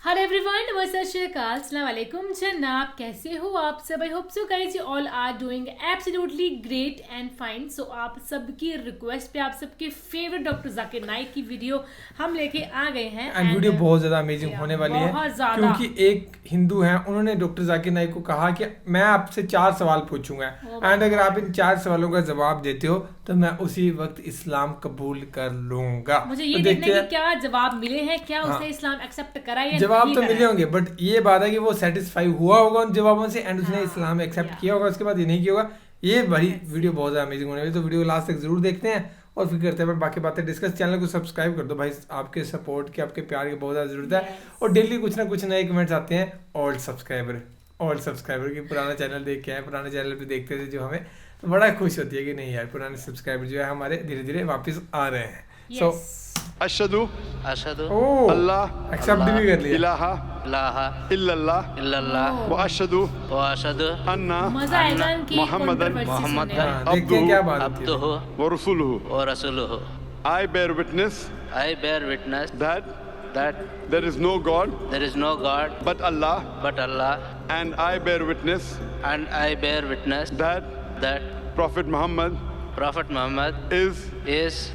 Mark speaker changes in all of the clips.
Speaker 1: Hello everyone, नमस्ते, सत श्री अकाल, अस्सलाम वालेकुम जनाब। कैसे हो आप सब? I hope so guys you all are doing absolutely great and fine. So आप सबकी रिक्वेस्ट पे, आप सबके फेवरेट डॉक्टर जाकिर नाइक की वीडियो हम लेके आ गए हैं।
Speaker 2: एंड वीडियो बहुत ज़्यादा अमेजिंग होने वाली है क्योंकि एक हिंदू हैं, उन्होंने डॉक्टर जाकिर नाइक को कहा कि मैं आपसे 4 सवाल पूछूंगा एंड अगर आप इन 4 सवालों का जवाब देते हो तो मैं उसी वक्त इस्लाम कबूल कर लूंगा।
Speaker 1: मुझे ये देखना है कि क्या जवाब मिले हैं, क्या उसने इस्लाम एक्सेप्ट करा या
Speaker 2: जवाब तो मिले होंगे, बट ये बात है कि वो सेटिस्फाई हुआ होगा उन जवाबों से एंड उसने इस्लाम एक्सेप्ट किया होगा, उसके बाद ये नहीं किया होगा। ये बड़ी वीडियो बहुत ज़्यादा अमेजिंग होने वाली, तो वीडियो लास्ट तक जरूर देखते हैं और फिर करते हैं बाकी बातें डिस्कस। चैनल को सब्सक्राइब कर दो भाई, आपके सपोर्ट की, आपके प्यार की बहुत ज़्यादा ज़रूरत है। और डेली कुछ ना कुछ नए कमेंट्स आते हैं। ओल्ड सब्सक्राइबर की पुराना चैनल देख के आए, पुराने चैनल पे देखते थे जो हमें, तो बड़ा खुश होती है कि नहीं यार पुराने सब्सक्राइबर जो है हमारे धीरे धीरे वापस आ रहे हैं। सो
Speaker 3: अशहदु
Speaker 2: अल्लाह एक्सेप्ट भी कर लिया,
Speaker 3: इलाहा इल्लल्लाह व अशहदु अन्ना मुहम्मदन
Speaker 2: देखते हैं क्या बात
Speaker 3: अब्दुहु व रसूलुहु। I bear witness that there is no God but Allah, and I bear witness that Prophet Muhammad is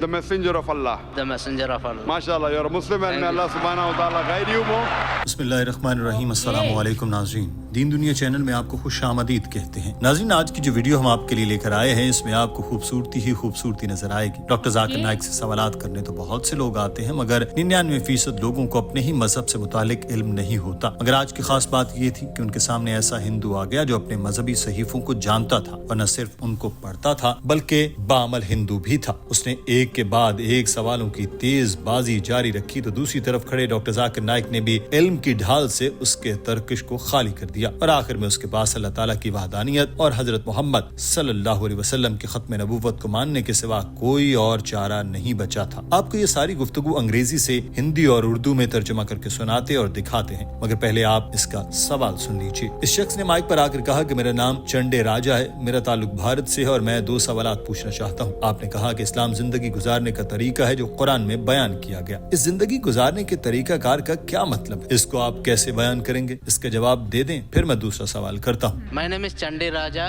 Speaker 3: the messenger of Allah. MashaAllah, you're a Muslim and may Allah subhanahu wa ta'ala guide you more.
Speaker 4: बिस्मिल्लाहिर्रहमानिर्रहीम। अस्सलामु अलैकुम नाज़रीन, दीन दुनिया channel में आपको खुश आमदीद कहते हैं। नाज़रीन, आज की जो वीडियो हम आपके लिए लेकर आए हैं इसमें आपको खूबसूरती ही खूबसूरती नजर आएगी। डॉक्टर जाकिर नाइक से सवालात करने तो बहुत से लोग आते हैं, मगर 99% लोगों को अपने ही मजहब से मुतालिक इल्म नहीं होता। मगर आज की खास बात ये थी कि उनके सामने ऐसा हिंदू आ गया जो अपने मजहबी सहीफों को जानता था और न सिर्फ उनको पढ़ता था बल्कि बाअमल हिंदू भी था। उसने एक के बाद एक सवालों की तेज बाजी जारी रखी तो दूसरी तरफ खड़े डॉक्टर जाकिर नाइक ने भी इल्म की ढाल से उसके तरकश को खाली कर दिया और आखिर में उसके पास अल्लाह ताला की वहदानियत और हजरत मोहम्मद सल्लल्लाहु अलैहि वसल्लम के खत्म नबूवत को मानने के सिवा कोई और चारा नहीं बचा था। आपको ये सारी गुफ्तगू अंग्रेजी से हिंदी और उर्दू में तर्जुमा करके सुनाते और दिखाते हैं, मगर पहले आप इसका सवाल सुन लीजिए। इस शख्स ने माइक पर आकर कहा कि मेरा नाम चंडे राजा है, मेरा ताल्लुक भारत से है और मैं 2 सवालात पूछना चाहता हूँ। आपने कहा कि इस्लाम जिंदगी गुजारने का तरीका है जो कुरान में बयान किया गया। इस जिंदगी गुजारने के तरीका कार का क्या मतलब है? इसको आप कैसे बयान करेंगे? इसका जवाब दे दें, फिर मैं दूसरा सवाल करता हूँ।
Speaker 5: My name is Chande Raja.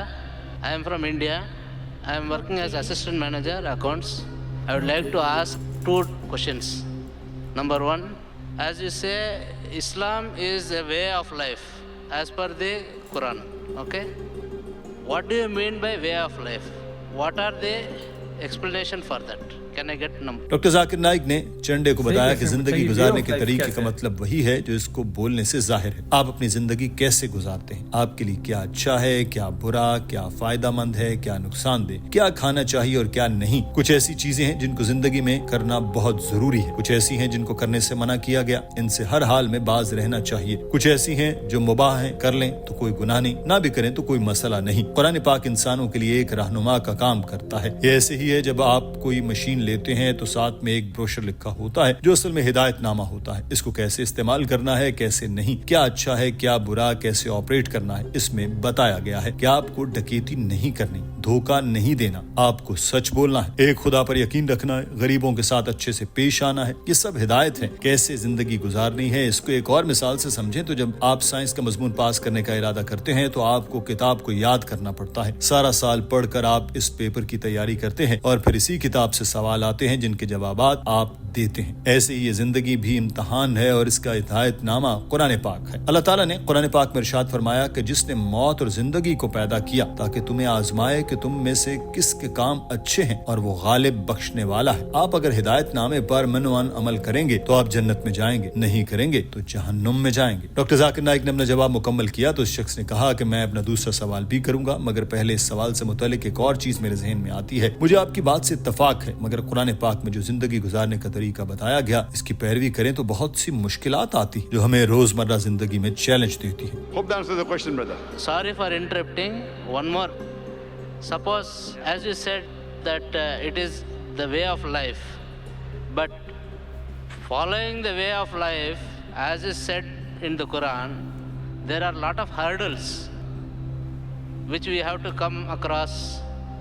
Speaker 5: I am from India. I am working as assistant manager accounts. I would like to ask 2 questions. Number 1, as you say, Islam is a way of life as per the Quran. Okay? What do you mean by way of life? What are the explanation for that? Can I get number?
Speaker 4: Doctor Zakir Naik ने चंडे को बताया कि जिंदगी गुजारने के तरीके का मतलब वही है जो इसको बोलने से जाहिर है। आप अपनी जिंदगी कैसे गुजारते हैं, आपके लिए क्या अच्छा है, क्या बुरा, क्या फायदा मंद है, क्या नुकसानदेह, क्या खाना चाहिए और क्या नहीं। कुछ ऐसी चीजें हैं जिनको जिंदगी में करना बहुत जरूरी है, कुछ ऐसी हैं जिनको करने से मना किया गया, इनसे हर हाल में बाज रहना चाहिए। कुछ ऐसी हैं जो मुबाह हैं, कर लें तो कोई गुनाह नहीं, ना भी करें तो कोई मसला नहीं। कुरान पाक इंसानों के लिए एक रहनुमा का काम करता है। ये ऐसे ही है जब आप कोई मशीन लेते हैं तो साथ में एक ब्रोशर लिखा होता है जो असल में हिदायतनामा होता है। इसको कैसे इस्तेमाल करना है, कैसे नहीं, क्या अच्छा है, क्या बुरा, कैसे ऑपरेट करना है, इसमें बताया गया है कि आपको डकैती नहीं करनी, धोखा नहीं देना, आपको सच बोलना है, एक खुदा पर यकीन रखना है, गरीबों के साथ अच्छे से पेश आना है। ये सब हिदायत है कैसे जिंदगी गुजारनी है। इसको एक और मिसाल से समझें तो जब आप साइंस का मजमून पास करने का इरादा करते हैं तो आपको किताब को याद करना पड़ता है। सारा साल पढ़कर आप इस पेपर की तैयारी करते हैं और फिर इसी किताब से सवाल आते हैं जिनके जवाबात आप देते हैं। ऐसे ही ये जिंदगी भी इम्तहान है और इसका हिदायतनामा कुरान पाक है। अल्लाह ताला ने कुरान पाक में इरशाद फरमाया कि जिसने मौत और जिंदगी को पैदा किया ताकि तुम्हें आजमाए कि तुम में से किसके काम अच्छे हैं और वो गालिब बख्शने वाला है। आप अगर हिदायतनामे पर मनोअन अमल करेंगे तो आप जन्नत में जाएंगे, नहीं करेंगे तो जहन्नुम में जाएंगे। डॉक्टर जाकिर नाइक ने अपना जवाब मुकम्मल किया तो इस शख्स ने कहा कि मैं अपना दूसरा सवाल भी करूंगा, मगर पहले इस सवाल से मुतालिक एक और चीज मेरे जहन में आती है। मुझे आपकी बात से इत्तफाक है, मगर कुरान पाक में जो जिंदगी गुजारने का तरीका बताया गया इसकी पैरवी करें तो बहुत सी मुश्किलात आती जो हमें रोजमर्रा जिंदगी में चैलेंज देती है।
Speaker 3: Hope that answers the question, brother.
Speaker 5: Sorry for interrupting. One more. Suppose, as you said, that it is the way of life, but following the way of life, as is said in the Quran, there are a lot of hurdles which we have to come across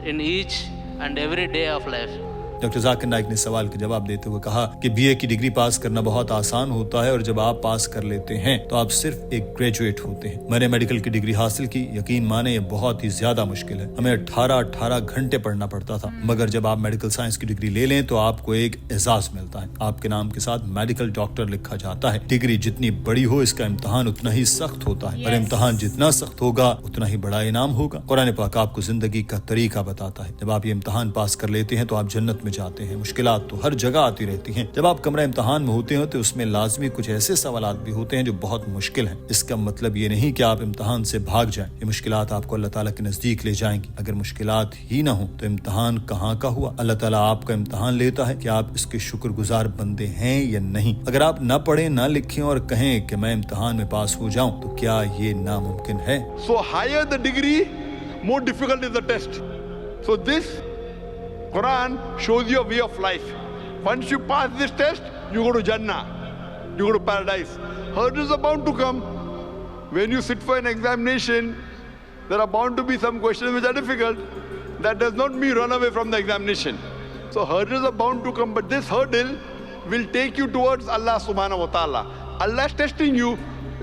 Speaker 5: in each and every day of life.
Speaker 4: Doctor Zakir Naik ने सवाल का जवाब देते हुए कहा कि BA की degree पास करना बहुत आसान होता है और जब आप पास कर लेते हैं तो आप सिर्फ एक ग्रेजुएट होते हैं। मैंने मेडिकल की डिग्री हासिल की, यकीन माने ये बहुत ही ज्यादा मुश्किल है, हमें 18 घंटे पढ़ना पड़ता था, मगर जब आप मेडिकल साइंस की डिग्री ले लें तो आपको एक एजाज मिलता है, आपके नाम के साथ मेडिकल डॉक्टर लिखा जाता है। डिग्री जितनी बड़ी हो इसका इम्तिहान उतना ही सख्त होता है और इम्तिहान जितना सख्त होगा उतना ही बड़ा इनाम होगा। कुरान पाक आपको जिंदगी का तरीका बताता है, जब आप ये इम्तिहान पास कर लेते हैं तो आप जन्नत में जाते हैं। मुश्किलात तो हर जगह आती रहती हैं, जब आप कमरा इम्तिहान में होते हैं तो उसमें लाजमी कुछ ऐसे सवालात भी होते हैं जो बहुत मुश्किल हैं। इसका मतलब ये नहीं कि आप इम्तिहान से भाग जाएं, ये मुश्किलात आपको अल्लाह ताला के नजदीक ले जाएंगी। अगर मुश्किलात ही ना हो तो इम्तिहान कहाँ का हुआ। अल्लाह ताला आपका इम्तिहान लेता है कि आप इसके शुक्रगुजार बंदे हैं या नहीं। अगर आप ना पढ़ें, ना लिखें और कहें कि मैं इम्तिहान में पास हो जाऊं तो क्या ये नामुमकिन है?
Speaker 3: So higher the degree, more difficult is the test. So this Quran shows you a way of life. Once you pass this test, you go to Jannah, you go to paradise. Hurdles are bound to come. When you sit for an examination, there are bound to be some questions which are difficult. That does not mean run away from the examination. So hurdles are bound to come, but this hurdle will take you towards Allah subhanahu wa ta'ala. Allah is testing you.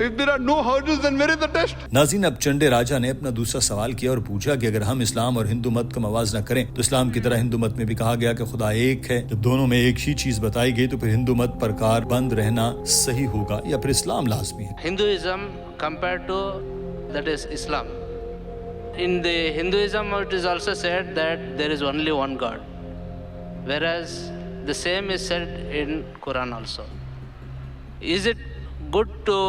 Speaker 3: If there are no hurdles, then where is the test?
Speaker 4: नाज़रीन, अब चंडे राजा ने अपना दूसरा सवाल किया और पूछा कि अगर हम इस्लाम और हिंदू मत का मवाजना करें तो इस्लाम की तरह हिंदू मत में भी कहा गया कि खुदा एक है। जब दोनों में एक ही चीज बताई गई तो फिर हिंदू मत पर कारबंद रहना सही होगा या फिर इस्लाम लाजमी है?
Speaker 5: Hinduism compared to that is Islam. In the Hinduism it is also said that there is only one God, whereas the same is said in Quran also. Is it good to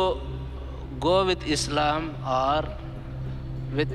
Speaker 5: go with Islam or with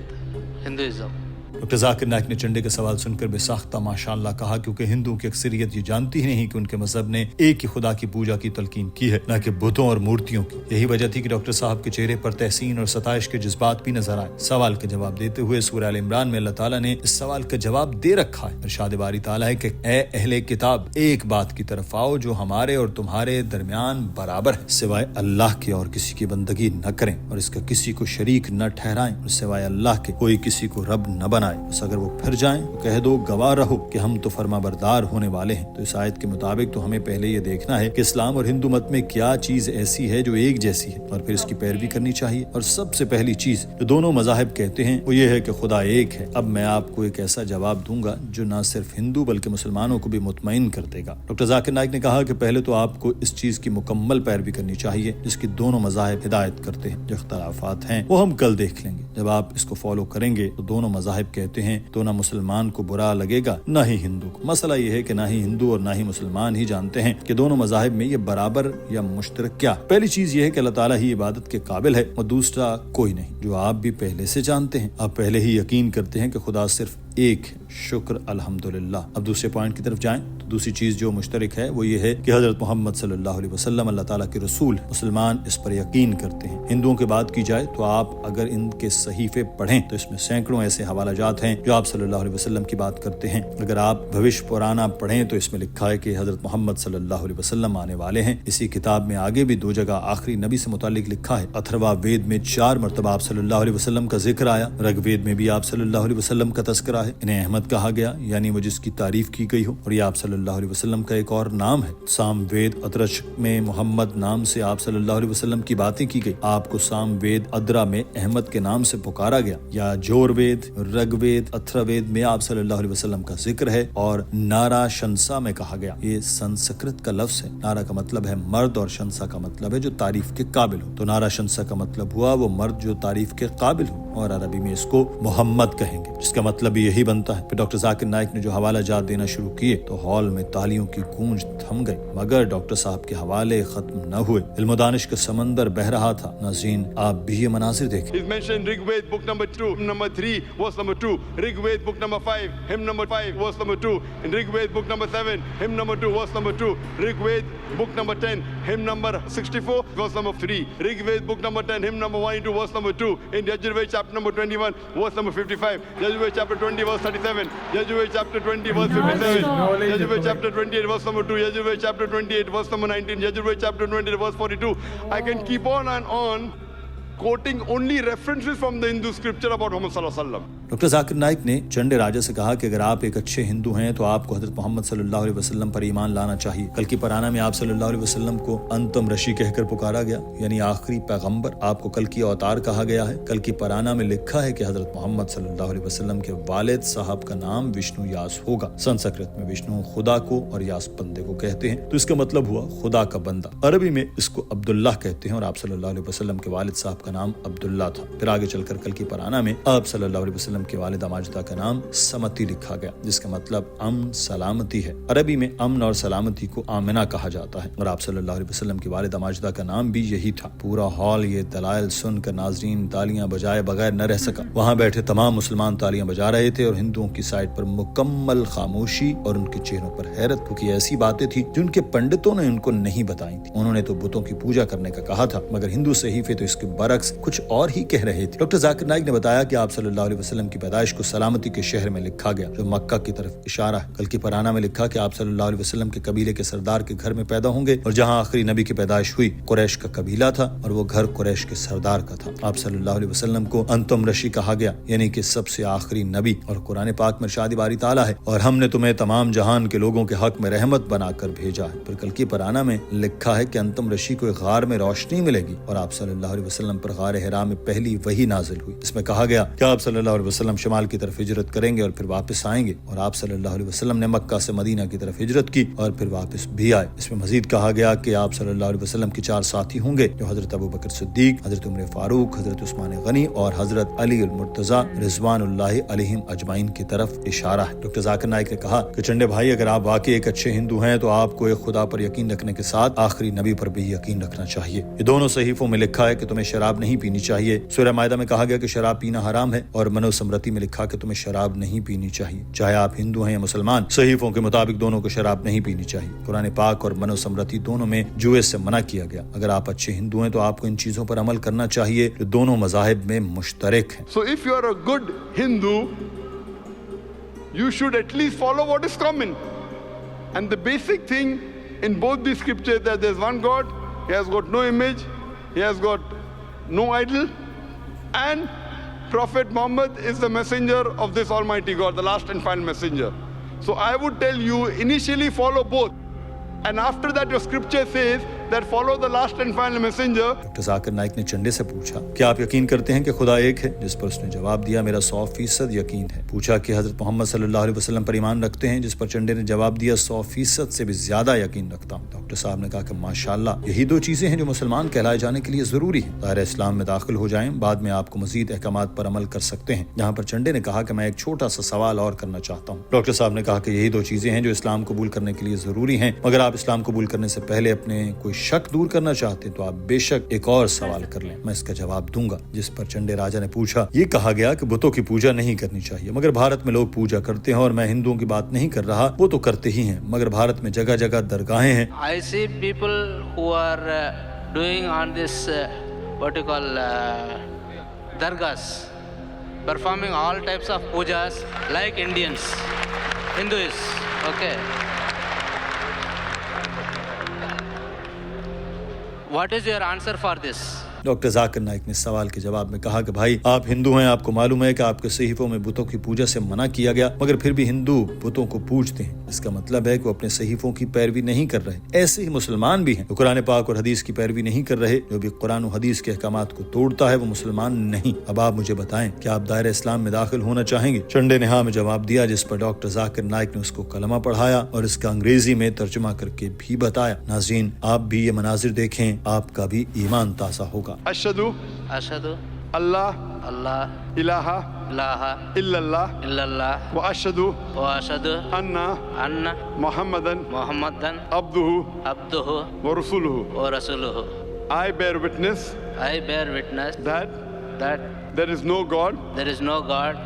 Speaker 5: Hinduism?
Speaker 4: Doctor Zakir Naik ने चंडे का सवाल सुनकर बेसाख्ता माशाअल्लाह कहा, क्योंकि हिंदुओं की अक्सरियत ये जानती ही नहीं कि उनके मजहब ने एक ही खुदा की पूजा की तलकीन की है, न कि बुतों और मूर्तियों की। यही वजह थी कि डॉक्टर साहब के चेहरे पर तहसीन और सताइश के जज्बात भी नजर आए। सवाल का जवाब देते हुए सूरह आल इमरान में अल्लाह ताला ने इस सवाल का जवाब दे रखा है। इरशाद बारी ताला है कि ए अहले किताब, एक बात की तरफ आओ जो हमारे और तुम्हारे दरमियान बराबर है, सिवाय अल्लाह के और किसी की बंदगी न करें और इसका किसी को शरीक न ठहराएं और सिवाय अल्लाह के कोई किसी को रब न बनाए। बस अगर वो फिर जाएं तो कह दो गवाह रहो कि हम तो फरमाबरदार होने वाले हैं। तो इस आयत के मुताबिक तो हमें पहले ये देखना है कि इस्लाम और हिंदू मत में क्या चीज ऐसी है जो एक जैसी है और फिर इसकी पैरवी करनी चाहिए। और सबसे पहली चीज जो दोनों मजाहिब कहते हैं वो ये है कि खुदा एक है। अब मैं आपको एक ऐसा जवाब दूंगा जो न सिर्फ हिंदू बल्कि मुसलमानों को भी मुतमईन कर देगा। डॉक्टर जाकिर नाइक ने कहा कि पहले तो आपको इस चीज की मुकम्मल पैरवी करनी चाहिए जिसकी दोनों मजाहिब हिदायत करते हैं। जो इख्तलाफात हैं वो हम कल देख लेंगे। जब आप इसको फॉलो करेंगे तो दोनों मजाहिब कहते हैं तो ना मुसलमान को बुरा लगेगा ना ही हिंदू को। मसला ये है कि ना ही हिंदू और ना ही मुसलमान ही जानते हैं कि दोनों मजाहिब में ये बराबर या मुश्तरक क्या। पहली चीज ये है कि अल्लाह ताला ही इबादत के काबिल है और दूसरा कोई नहीं, जो आप भी पहले से जानते हैं। आप पहले ही यकीन करते हैं कि खुदा सिर्फ एक है। शुक्र अल्हम्दुलिल्लाह। अब दूसरे पॉइंट की तरफ जाएं तो दूसरी चीज जो मुश्तरक है वो ये है कि हजरत मोहम्मद सल्लल्लाहु अलैहि वसल्लम अल्लाह ताला के रसूल। मुसलमान इस पर यकीन करते हैं। हिंदुओं की बात की जाए तो आप अगर इनके सहीफे पढ़ें तो इसमें सैकड़ों ऐसे हवाला जात हैं जो आप सल्लल्लाहु अलैहि वसल्लम की बात करते हैं। अगर आप भविष्य पुराना पढ़ें तो इसमें लिखा है कि हजरत मोहम्मद सल्लल्लाहु अलैहि वसल्लम आने वाले हैं। इसी किताब में आगे भी 2 जगह आखिरी नबी से मुतालिक लिखा है। अथर्वा वेद में 4 मरतबा आप सल्लल्लाहु अलैहि वसल्लम का जिक्र आया। ऋग्वेद में भी आप सल्लल्लाहु अलैहि वसल्लम का तस्करा है। इन्हें अहमद कहा गया, यानी वो जिसकी तारीफ की गई हो, और ये आप सल्लल्लाहु अलैहि वसल्लम का एक और नाम है। साम वेद अदरश में मोहम्मद नाम से आप सल्लल्लाहु अलैहि वसल्लम की बातें की गई। आपको साम वेद अदरा में अहमद के नाम से पुकारा गया। या जोर वेद, ऋग्वेद, अथर्ववेद में आप सल्लल्लाहु अलैहि वसल्लम का जिक्र है। और नारा शंसा में कहा गया। ये संस्कृत का लफ्ज है। नारा का मतलब है मर्द और शंसा का मतलब है जो तारीफ के काबिल हो। तो नारा शंसा का मतलब हुआ वो मर्द जो तारीफ के काबिल हो, और अरबी में इसको मोहम्मद कहेंगे, जिसका मतलब यही बनता है। फिर डॉक्टर जाकिर नाइक ने जो हवाला जात देना शुरू किए तो हॉल में तालियों की गूंज थम गई, मगर डॉक्टर साहब के हवाले खत्म न हुए। इल्म दानिश का समंदर बह रहा था। नाज़रीन, आप भी ये मनाजिर देखें।
Speaker 3: is mentioned Rigved book number 2, number 3, verse number 2. Rigved book number 5, hymn number 5, verse number 2. In Rigved book number 7, hymn number 2, verse number 2. Rigved book number 10, hymn number 64, verse number 3. Rigved book number 10, hymn number 1 into verse number 2. In Yajurved chapter number 21, verse number 55. Yajurved chapter 20, verse 37. Yajurved chapter 20, verse 57. Yajurved chapter 28, verse number 2. Yajurved chapter 28, verse number 19. Yajurved chapter 20, verse 42. I can keep on and on quoting only references from the Hindu scripture about Muhammad sallallahu alaihi wasallam.
Speaker 4: Doctor Zakir Naik ने चंडे राजा से कहा कि अगर आप एक अच्छे हिंदू हैं तो आपको हजरत मोहम्मद सल्लल्लाहु अलैहि वसल्लम पर ईमान लाना चाहिए। कल की पराना में आप सल्लल्लाहु अलैहि वसल्लम को अंतम ऋषि कहकर पुकारा गया, यानी आखिरी पैगंबर। आपको कल की अवतार कहा गया है। कल की पराना में लिखा है कि हजरत मोहम्मद सल्लल्लाहु अलैहि वसल्लम के वालिद साहब का नाम विष्णु यास होगा। संस्कृत में विष्णु खुदा को और यास बंदे को कहते हैं, तो इसका मतलब हुआ खुदा का बंदा। अरबी में इसको अब्दुल्लाह कहते हैं और आप सल्लल्लाहु अलैहि वसल्लम के वालिद साहब का नाम अब्दुल्ला था। फिर आगे चलकर कल की पराना में आप सल्लल्लाहु अलैहि वसल्लम के वालिद माजिदा का नाम समती लिखा गया, जिसका मतलब अमन सलामती है। अरबी में अमन और सलामती को आमिना कहा जाता है और आप सल्लल्लाहु अलैहि वसल्लम की वालिदा माजिदा का नाम भी यही था। पूरा हॉल ये दलाइल सुनकर नाज़रीन तालियां बजाए बगैर न रह सका। वहाँ बैठे तमाम मुसलमान तालियां बजा रहे थे और हिंदुओं की साइड पर मुकम्मल खामोशी और उनके चेहरों पर हैरत, क्योंकि ऐसी बातें थी जो उनके पंडितों ने उनको नहीं बताई थी। उन्होंने तो बुतों की पूजा करने का कहा था, मगर हिंदू सहीफे तो इसके बरक्स कुछ और ही कह रहे थे। डॉक्टर जाकिर नाइक ने बताया कि आप सल्लल्लाहु अलैहि वसल्लम की पैदाइश को सलामती के शहर में लिखा गया, जो मक्का की तरफ इशारा है। कल की पराना में लिखा कि आप सल्लल्लाहु अलैहि वसल्लम के कबीले के सरदार के घर में पैदा होंगे और जहाँ आखिरी नबी की पैदाइश हुई कुरैश का कबीला था और वो घर कुरैश के सरदार का था। आप सल्लल्लाहु अलैहि वसल्लम को अंतम ऋषि कहा गया, यानी कि सबसे आखिरी नबी, और कुरान पाक में इरशाद बारी ताला है, और हमने तुम्हें तमाम जहान के लोगों के हक में रहमत बनाकर भेजा है। फिर कल की पराना में लिखा है कि अंतम ऋषि को एक गार में रोशनी मिलेगी और आप सल्लल्लाहु अलैहि वसल्लम पर गार हिरा में पहली वही नाजिल हुई। इसमें कहा गया कि आप सल्लल्लाहु अलैहि वसल्लम शमाल की तरफ हिजरत करेंगे और फिर वापस आएंगे, और आप सल्लल्लाहु अलैहि वसल्लम ने मक्का से मदीना की तरफ हिजरत की और फिर वापस भी आए। इसमें मजीद कहा गया कि आप सल्लल्लाहु अलैहि वसल्लम के 4 साथी होंगे, जो हजरत अबू बकर सिद्दीक, हजरत उमर फारूक, हजरत उस्मान गनी और हजरत अली अल मुर्तजा रिजवानुल्लाहि अलैहिम अजमाइन की तरफ इशारा है। डॉक्टर जाकिर नाइक ने कहा कि चंडे भाई, अगर आप वाकई एक अच्छे हिंदू हैं तो आपको एक खुदा पर यकीन रखने के साथ आखिरी नबी पर भी यकीन रखना चाहिए। ये दोनों सहीफों में लिखा है कि तुम्हें शराब नहीं पीनी चाहिए। सूरह माइदा में कहा गया कि शराब पीना हराम है, और मनुस्मृति में लिखा कि तुम्हें शराब नहीं पीनी चाहिए, चाहे आप हिंदू हैं या मुसलमान। सहीफों के मुताबिक दोनों को शराब नहीं पीनी चाहिए। कुरान पाक और मनुस्मृति दोनों में जुए से मना किया गया। अगर आप अच्छे हिंदू हैं तो आपको इन चीजों पर अमल करना चाहिए जो दोनों मज़ाहिब में मुश्तरक हैं।
Speaker 3: So if you are a good Hindu, you should at least follow what is common. And the basic thing in both the scriptures, that there is one God, He has got no image, He has got no idol, and Prophet Muhammad is the messenger of this Almighty God, the last and final messenger. So I would tell you, initially follow both. And after that your scripture says that follow the last and final messenger.
Speaker 4: Doctor Zakir Naik ने चंडे से पूछा कि आप यकीन करते हैं कि खुदा एक है, जिस पर उसने जवाब दिया मेरा 100% यकीन है। पूछा कि हजरत मोहम्मद सल्लल्लाहु अलैहि वसल्लम पर ईमान रखते हैं, जिस पर चंडे ने जवाब दिया 100% से भी ज्यादा यकीन रखता हूँ। डॉक्टर साहब ने कहा कि माशाल्लाह, यही 2 चीजें हैं जो मुसलमान कहलाए जाने के लिए जरूरी है। दायरा इस्लाम में दाखिल हो जाएं, बाद में आपको मजीद अहकामात पर अमल कर सकते हैं। यहाँ पर चंडे ने कहा कि मैं एक छोटा सा सवाल और करना चाहता हूँ। डॉक्टर साहब ने कहा कि यही 2 चीजें हैं जो इस्लाम कबूल करने के लिए जरूरी हैं, मगर आप इस्लाम कबूल करने से पहले अपने कोई शक दूर करना चाहते तो आप बेशक एक और सवाल कर लें, मैं इसका जवाब दूंगा। जिस पर चंडे राजा ने पूछा, ये कहा गया कि बुतों की पूजा नहीं करनी चाहिए, मगर भारत में लोग पूजा करते हैं, और मैं हिंदुओं की बात नहीं कर रहा, वो तो करते ही हैं, मगर भारत में जगह जगह दरगाहें हैं।
Speaker 5: I see people who are doing on this what you call dargahs, performing all types of pujas like Indians, Hindus, okay. What is your answer for this?
Speaker 4: Doctor Zakir Naik ने सवाल के जवाब में कहा कि भाई, आप हिंदू हैं, आपको मालूम है कि आपके सहीफों में बुतों की पूजा से मना किया गया, मगर फिर भी हिंदू बुतों को पूजते हैं। इसका मतलब है कि वो अपने सहीफों की पैरवी नहीं कर रहे। ऐसे ही मुसलमान भी हैं जो कुरान पाक और हदीस की पैरवी नहीं कर रहे। जो भी कुरान और हदीस के अहकामात को तोड़ता है वो मुसलमान नहीं। अब आप मुझे बताएं कि आप दायरा इस्लाम में दाखिल होना चाहेंगे? चंडे ने हाँ में जवाब दिया, जिस पर डॉक्टर जाकिर नाइक ने उसको कलमा पढ़ाया और इसका अंग्रेजी में तर्जुमा करके भी बताया। नाज़रीन, आप भी ये मनाजिर देखें, आपका भी ईमान ताज़ा होगा।
Speaker 3: Ashhadu Allah ilaha illallah wa ashhadu anna Muhammadan abduhu wa rasuluhu. I bear witness that there is no God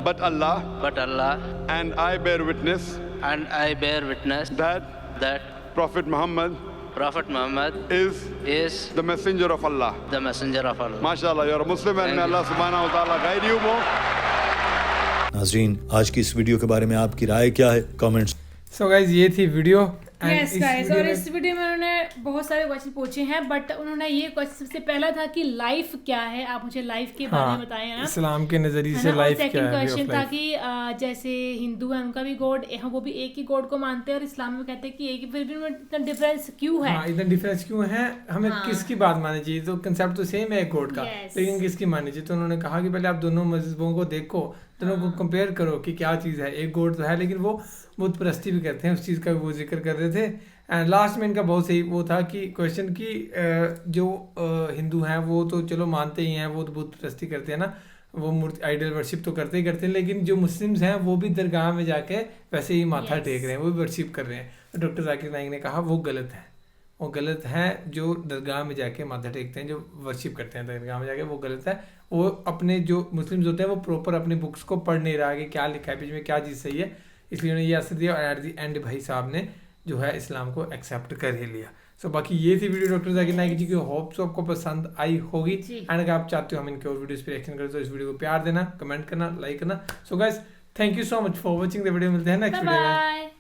Speaker 3: but Allah, and I bear witness that Prophet Muhammad is the messenger of Allah. MashaAllah, you're a Muslim and may Allah subhanahu wa ta'ala guide you more.
Speaker 4: नाज़रीन, आज की इस video के बारे में आपकी राय क्या है? कमेंट्स।
Speaker 2: सो गाइज, ये थी वीडियो
Speaker 1: यस गाइस, और इस वीडियो में उन्होंने बहुत सारे क्वेश्चन पूछे हैं, बट उन्होंने ये क्वेश्चन सबसे पहला था कि लाइफ क्या है, आप मुझे लाइफ के बारे में बताएं ना,
Speaker 2: इस्लाम के नजरिए से लाइफ क्या है।
Speaker 1: सेकंड क्वेश्चन था कि जैसे हिंदू है उनका भी गॉड, वो भी एक ही गॉड को मानते हैं और इस्लाम में कहते हैं कि एक ही, फिर भी इतना डिफरेंस क्यों है?
Speaker 2: इतना डिफरेंस क्यों है, हमें किसकी बात माननी चाहिए? तो कंसेप्ट तो सेम है गॉड का, लेकिन किसकी माननी चाहिए? तो उन्होंने कहा कि पहले आप दोनों मजहबों को देखो, दोनों को कंपेयर करो कि क्या चीज़ है। एक गॉड तो है लेकिन वो बुत परस्ती भी करते हैं, उस चीज़ का वो जिक्र कर रहे थे। एंड लास्ट में इनका बहुत सही वो था कि क्वेश्चन की जो हिंदू हैं वो तो चलो मानते ही हैं, वो तो बुत परस्ती करते हैं ना, वो मूर्ति आइडल वर्शिप तो करते ही करते हैं, लेकिन जो मुस्लिम्स हैं वो भी दरगाह में जाके वैसे ही माथा टेक रहे हैं, वो भी वर्शिप कर रहे हैं। तो डॉक्टर जाकिर नाइक ने कहा वो गलत है, वो गलत है जो दरगाह में जाके माथा टेकते हैं, जो वर्शिप करते हैं दरगाह में जाके, वो गलत है। वो अपने जो मुस्लिम्स होते हैं वो प्रॉपर अपनी बुक्स को पढ़ नहीं रहा कि क्या लिखा है पेज में, क्या चीज़ सही है, इसलिए उन्हें ये आंसर दिया और एट दी एंड भाई साहब ने जो है इस्लाम को एक्सेप्ट कर ही लिया। सो बाकी ये थी वीडियो डॉक्टर जाकिर नाइक जी की, होप सो आपको पसंद आई होगी। एंड अगर आप चाहते हो हम इनके और वीडियोस पे रिएक्शन करें तो इस वीडियो को प्यार देना, कमेंट करना, लाइक करना। So guys thank you so much for watching the video, मिलते हैं नेक्स्ट वीडियो में।